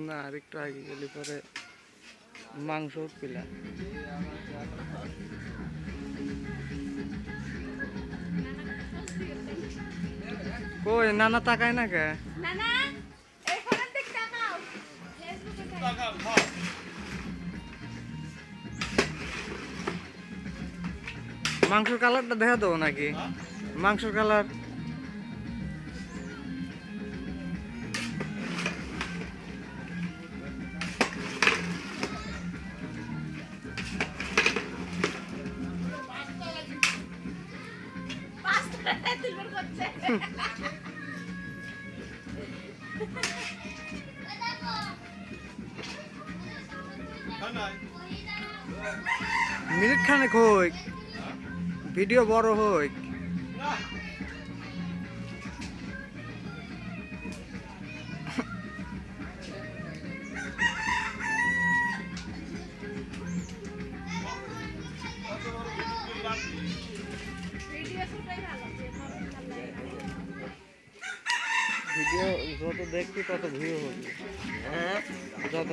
না আর একটু আগে গেলে পরে মাংস পিলা কই নানা তাকায় না কে মাংসের কালারটা দেখা দেবো নাকি মাংসের কালার মিনিট খানেক হইক ভিডিও বড় হইক ভিডিও যত দেখবি তত ভিউ হবে যত